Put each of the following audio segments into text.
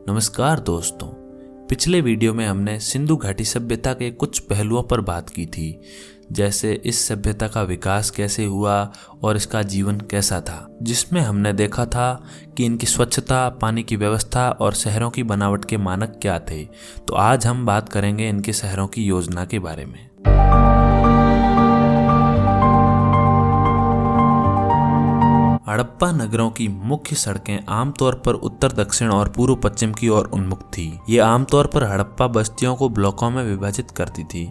नमस्कार दोस्तों, पिछले वीडियो में हमने सिंधु घाटी सभ्यता के कुछ पहलुओं पर बात की थी, जैसे इस सभ्यता का विकास कैसे हुआ और इसका जीवन कैसा था, जिसमें हमने देखा था कि इनकी स्वच्छता, पानी की व्यवस्था और शहरों की बनावट के मानक क्या थे। तो आज हम बात करेंगे इनके शहरों की योजना के बारे में। हड़प्पा नगरों की मुख्य सड़कें आमतौर पर उत्तर दक्षिण और पूर्व पश्चिम की ओर उन्मुख थी। ये आमतौर पर हड़प्पा बस्तियों को ब्लॉकों में विभाजित करती थी,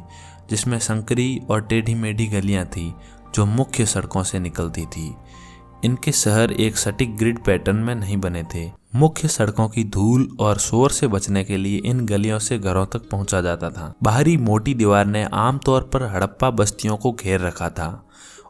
जिसमें संकरी और टेढ़ी मेढ़ी गलियां थी जो मुख्य सड़कों से निकलती थी। इनके शहर एक सटीक ग्रिड पैटर्न में नहीं बने थे। मुख्य सड़कों की धूल और शोर से बचने के लिए इन गलियों से घरों तक पहुंचा जाता था। बाहरी मोटी दीवार ने आमतौर पर हड़प्पा बस्तियों को घेर रखा था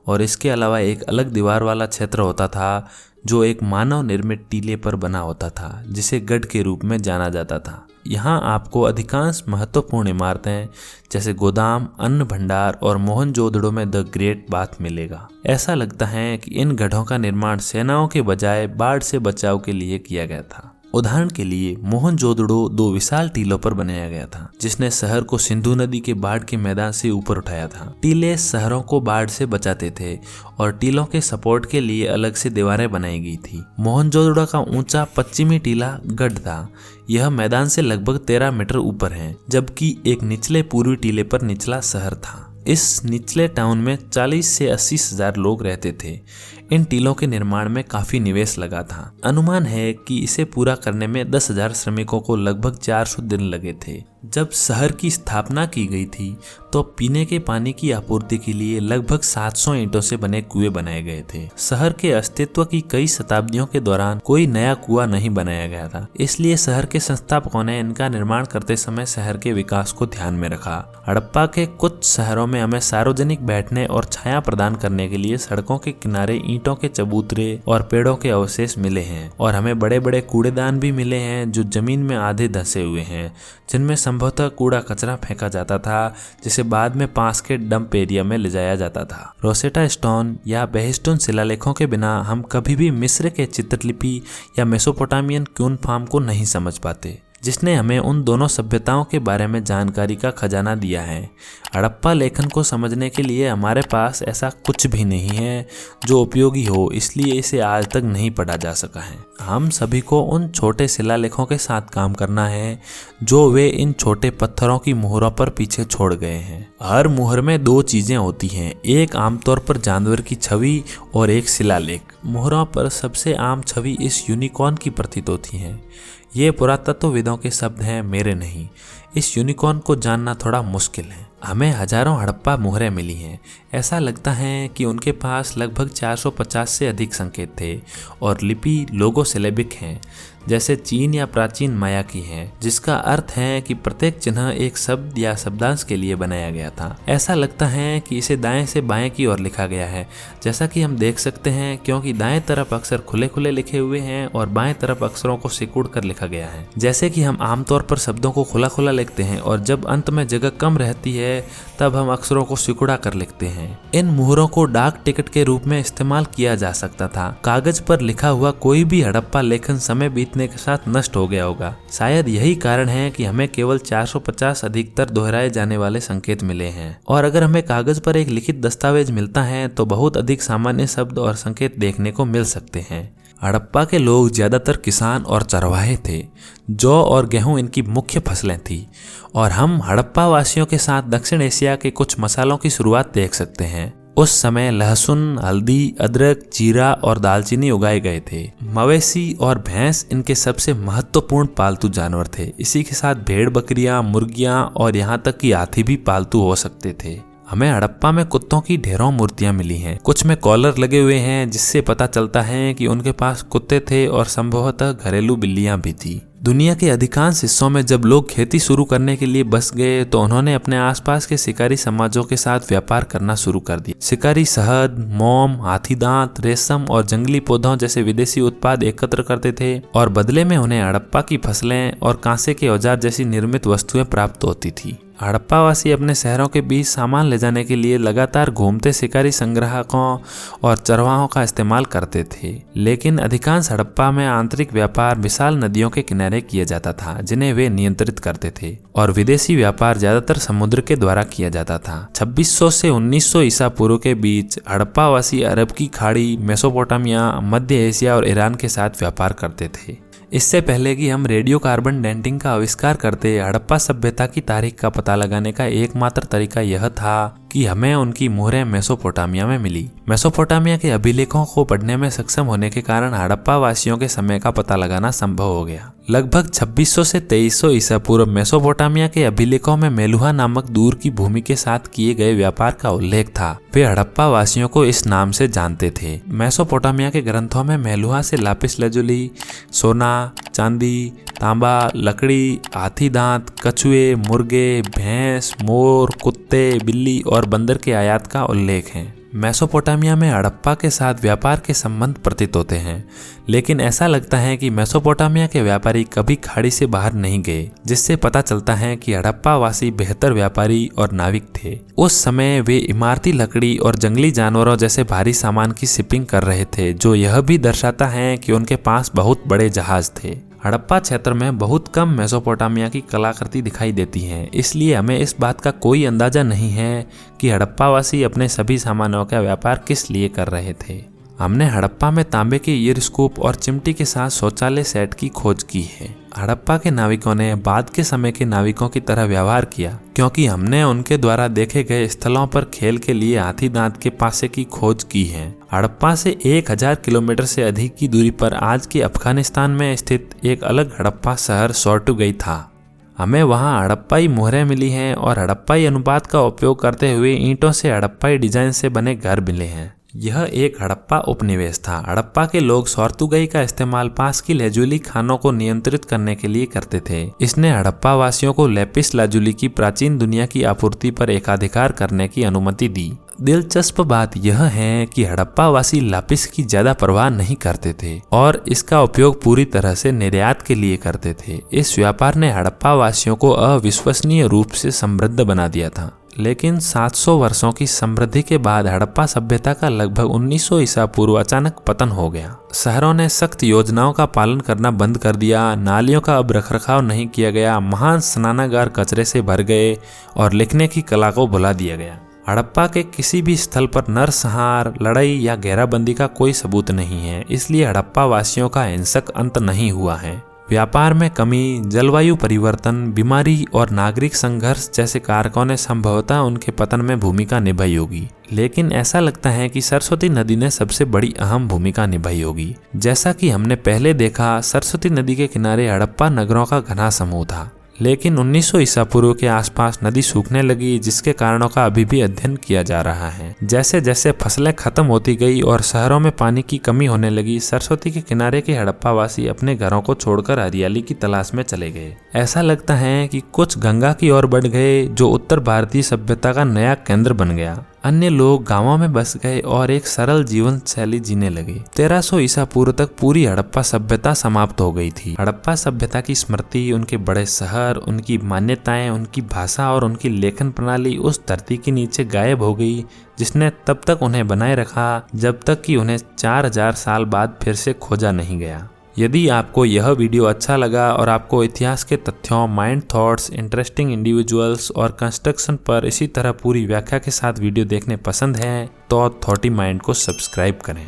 और इसके अलावा एक अलग दीवार वाला क्षेत्र होता था जो एक मानव निर्मित टीले पर बना होता था, जिसे गढ़ के रूप में जाना जाता था। यहाँ आपको अधिकांश महत्वपूर्ण इमारतें जैसे गोदाम, अन्न भंडार और मोहनजोदड़ो में द ग्रेट बाथ मिलेगा। ऐसा लगता है कि इन गढ़ों का निर्माण सेनाओं के बजाय बाढ़ से बचाव के लिए किया गया था। उदाहरण के लिए मोहनजोदड़ो दो विशाल टीलों पर बनाया गया था, जिसने शहर को सिंधु नदी के बाढ़ के मैदान से ऊपर उठाया था। टीले शहरों को बाढ़ से बचाते थे और टीलों के सपोर्ट के लिए अलग से दीवारें बनाई गई थी। मोहनजोदड़ो का ऊंचा पश्चिमी टीला गढ़ था। यह मैदान से लगभग 13 मीटर ऊपर है, जबकि एक निचले पूर्वी टीले पर निचला शहर था। इस निचले टाउन में 40 से 80 हजार लोग रहते थे। इन टीलों के निर्माण में काफी निवेश लगा था। अनुमान है कि इसे पूरा करने में 10,000 श्रमिकों को लगभग 400 दिन लगे थे। जब शहर की स्थापना की गई थी तो पीने के पानी की आपूर्ति के लिए लगभग 700 ईंटों से बने कुएं बनाए गए थे। शहर के अस्तित्व की कई शताब्दियों के दौरान कोई नया कुआं नहीं बनाया गया था, इसलिए शहर के संस्थापकों ने इनका निर्माण करते समय शहर के विकास को ध्यान में रखा। हड़प्पा के कुछ शहरों में हमें सार्वजनिक बैठने और छाया प्रदान करने के लिए सड़कों के किनारे ईंटों के चबूतरे और पेड़ों के अवशेष मिले हैं, और हमें बड़े बड़े कूड़ेदान भी मिले हैं जो जमीन में आधे धंसे हुए हैं, जिनमें संभवतः कूड़ा कचरा फेंका जाता था, जिसे बाद में पास के डंप एरिया में ले जाया जाता था। रोसेटा स्टोन या बेहिस्टोन शिलालेखों के बिना हम कभी भी मिस्र के चित्रलिपि या मेसोपोटामियन क्यून फार्म को नहीं समझ पाते, जिसने हमें उन दोनों सभ्यताओं के बारे में जानकारी का खजाना दिया है। हड़प्पा लेखन को समझने के लिए हमारे पास ऐसा कुछ भी नहीं है जो उपयोगी हो, इसलिए इसे आज तक नहीं पढ़ा जा सका है। हम सभी को उन छोटे शिलालेखों के साथ काम करना है जो वे इन छोटे पत्थरों की मुहरों पर पीछे छोड़ गए हैं। हर मुहर में दो चीजें होती हैं, एक आमतौर पर जानवर की छवि और एक शिलालेख। मुहरों पर सबसे आम छवि इस यूनिकॉर्न की प्रतीत होती है। ये पुरातत्वविदों के शब्द हैं, मेरे नहीं। इस यूनिकॉर्न को जानना थोड़ा मुश्किल है। हमें हजारों हड़प्पा मुहरें मिली हैं। ऐसा लगता है कि उनके पास लगभग 450 से अधिक संकेत थे और लिपि लोगोसिलेबिक हैं, जैसे चीन या प्राचीन माया की है, जिसका अर्थ है कि प्रत्येक चिन्ह एक शब्द या शब्दांश के लिए बनाया गया था। ऐसा लगता है कि इसे दाएं से बाएं की ओर लिखा गया है, जैसा कि हम देख सकते हैं, क्योंकि दाएं तरफ अक्षर खुले खुले लिखे हुए हैं और बाएं तरफ अक्षरों को सिकुड़ कर लिखा गया है। जैसे कि हम आमतौर पर शब्दों को खुला खुला लिखते हैं और जब अंत में जगह कम रहती है तब हम अक्षरों को सिकुड़ा कर लिखते हैं। इन मुहरों को डाक टिकट के रूप में इस्तेमाल किया जा सकता था। कागज पर लिखा हुआ कोई भी हड़प्पा लेखन समय बीतने के साथ नष्ट हो गया होगा। शायद यही कारण है कि हमें केवल 450 अधिकतर दोहराए जाने वाले संकेत मिले हैं, और अगर हमें कागज पर एक लिखित दस्तावेज मिलता है तो बहुत अधिक सामान्य शब्द और संकेत देखने को मिल सकते हैं। हड़प्पा के लोग ज्यादातर किसान और चरवाहे थे। जौ और गेहूं इनकी मुख्य फसलें थी, और हम हड़प्पा वासियों के साथ दक्षिण एशिया के कुछ मसालों की शुरुआत देख सकते हैं। उस समय लहसुन, हल्दी, अदरक, जीरा और दालचीनी उगाए गए थे। मवेशी और भैंस इनके सबसे महत्वपूर्ण पालतू जानवर थे। इसी के साथ भेड़, बकरियां, मुर्गियां और यहाँ तक कि हाथी भी पालतू हो सकते थे। हमें हड़प्पा में कुत्तों की ढेरों मूर्तियां मिली हैं। कुछ में कॉलर लगे हुए हैं, जिससे पता चलता है कि उनके पास कुत्ते थे और संभवतः घरेलू बिल्लियां भी थी। दुनिया के अधिकांश हिस्सों में जब लोग खेती शुरू करने के लिए बस गए तो उन्होंने अपने आसपास के शिकारी समाजों के साथ व्यापार करना शुरू कर दिया। शिकारी शहद, मोम, हाथी दांत, रेशम और जंगली पौधों जैसे विदेशी उत्पाद एकत्र करते थे, और बदले में उन्हें हड़प्पा की फसलें और कांसे के औजार जैसी निर्मित वस्तुएं प्राप्त होती थी। हड़प्पावासी अपने शहरों के बीच सामान ले जाने के लिए लगातार घूमते शिकारी संग्राहकों और चरवाहों का इस्तेमाल करते थे, लेकिन अधिकांश हड़प्पा में आंतरिक व्यापार विशाल नदियों के किनारे किया जाता था जिन्हें वे नियंत्रित करते थे, और विदेशी व्यापार ज्यादातर समुद्र के द्वारा किया जाता था। 2600 से 1900 ईसा पूर्व के बीच हड़प्पावासी अरब की खाड़ी, मेसोपोटामिया, मध्य एशिया और ईरान के साथ व्यापार करते थे। इससे पहले कि हम रेडियो कार्बन डेटिंग का आविष्कार करते, हड़प्पा सभ्यता की तारीख का पता लगाने का एकमात्र तरीका यह था कि हमें उनकी मोहरें मेसोपोटामिया में मिली। मेसोपोटामिया के अभिलेखों को पढ़ने में सक्षम होने के कारण हड़प्पा वासियों के समय का पता लगाना संभव हो गया। लगभग 2600 से 2300 ईसा पूर्व मेसोपोटामिया के अभिलेखों में मेलुहा नामक दूर की भूमि के साथ किए गए व्यापार का उल्लेख था। वे हड़प्पा वासियों को इस नाम से जानते थे। मेसोपोटामिया के ग्रंथों में मेलुहा से लापिस लजुली, सोना, चांदी, तांबा, लकड़ी, हाथी दांत, कछुए, मुर्गे, भैंस, मोर, कुत्ते, बिल्ली और बंदर के आयात का उल्लेख है। मेसोपोटामिया में हड़प्पा के साथ व्यापार के संबंध प्रतीत होते हैं, लेकिन ऐसा लगता है कि मेसोपोटामिया के व्यापारी कभी खाड़ी से बाहर नहीं गए, जिससे पता चलता है कि हड़प्पा वासी बेहतर व्यापारी और नाविक थे। उस समय वे इमारती लकड़ी और जंगली जानवरों जैसे भारी सामान की शिपिंग कर रहे थे, जो यह भी दर्शाता है कि उनके पास बहुत बड़े जहाज थे। हड़प्पा क्षेत्र में बहुत कम मेसोपोटामिया की कलाकृति दिखाई देती है, इसलिए हमें इस बात का कोई अंदाजा नहीं है कि हड़प्पावासी अपने सभी सामानों का व्यापार किस लिए कर रहे थे। हमने हड़प्पा में तांबे के ईयरस्कोप और चिमटी के साथ शौचालय सेट की खोज की है। हड़प्पा के नाविकों ने बाद के समय के नाविकों की तरह व्यवहार किया, क्योंकि हमने उनके द्वारा देखे गए स्थलों पर खेल के लिए हाथी दांत के पासे की खोज की है। हड़प्पा से 1000 किलोमीटर से अधिक की दूरी पर आज के अफगानिस्तान में स्थित एक अलग हड़प्पा शहर सोर्टुगई था। हमें वहां हड़प्पाई मोहरें मिली हैं और हड़प्पाई अनुपात का उपयोग करते हुए ईंटों से हड़प्पाई डिजाइन से बने घर मिले हैं। यह एक हड़प्पा उपनिवेश था। हड़प्पा के लोग सोर्तुगई का इस्तेमाल पास की लाजुली खानों को नियंत्रित करने के लिए करते थे। इसने हड़प्पा वासियों को लेपिस लाजुली की प्राचीन दुनिया की आपूर्ति पर एकाधिकार करने की अनुमति दी। दिलचस्प बात यह है कि हड़प्पा वासी लापिस की ज्यादा परवाह नहीं करते थे और इसका उपयोग पूरी तरह से निर्यात के लिए करते थे। इस व्यापार ने हड़प्पा वासियों को अविश्वसनीय रूप से समृद्ध बना दिया था, लेकिन 700 वर्षों की समृद्धि के बाद हड़प्पा सभ्यता का लगभग 1900 ईसा पूर्व अचानक पतन हो गया। शहरों ने सख्त योजनाओं का पालन करना बंद कर दिया, नालियों का अब रखरखाव नहीं किया गया, महान स्नानागार कचरे से भर गए और लिखने की कला को भुला दिया गया। हड़प्पा के किसी भी स्थल पर नरसंहार, लड़ाई या घेराबंदी का कोई सबूत नहीं है, इसलिए हड़प्पा वासियों का हिंसक अंत नहीं हुआ है। व्यापार में कमी, जलवायु परिवर्तन, बीमारी और नागरिक संघर्ष जैसे कारकों ने संभवतः उनके पतन में भूमिका निभाई होगी, लेकिन ऐसा लगता है कि सरस्वती नदी ने सबसे बड़ी अहम भूमिका निभाई होगी। जैसा कि हमने पहले देखा, सरस्वती नदी के किनारे हड़प्पा नगरों का घना समूह था, लेकिन 1900 ईसा पूर्व के आसपास नदी सूखने लगी, जिसके कारणों का अभी भी अध्ययन किया जा रहा है। जैसे जैसे फसलें खत्म होती गई और शहरों में पानी की कमी होने लगी, सरस्वती के किनारे के हड़प्पावासी अपने घरों को छोड़कर हरियाली की तलाश में चले गए। ऐसा लगता है कि कुछ गंगा की ओर बढ़ गए, जो उत्तर भारतीय सभ्यता का नया केंद्र बन गया। अन्य लोग गांवों में बस गए और एक सरल जीवन शैली जीने लगे। 1300 ईसा पूर्व तक पूरी हड़प्पा सभ्यता समाप्त हो गई थी। हड़प्पा सभ्यता की स्मृति, उनके बड़े शहर, उनकी मान्यताएं, उनकी भाषा और उनकी लेखन प्रणाली उस धरती के नीचे गायब हो गई, जिसने तब तक उन्हें बनाए रखा जब तक कि उन्हें 4000 साल बाद फिर से खोजा नहीं गया। यदि आपको यह वीडियो अच्छा लगा और आपको इतिहास के तथ्यों, माइंड थॉट्स, इंटरेस्टिंग इंडिविजुअल्स और कंस्ट्रक्शन पर इसी तरह पूरी व्याख्या के साथ वीडियो देखने पसंद है, तो थॉटी माइंड को सब्सक्राइब करें।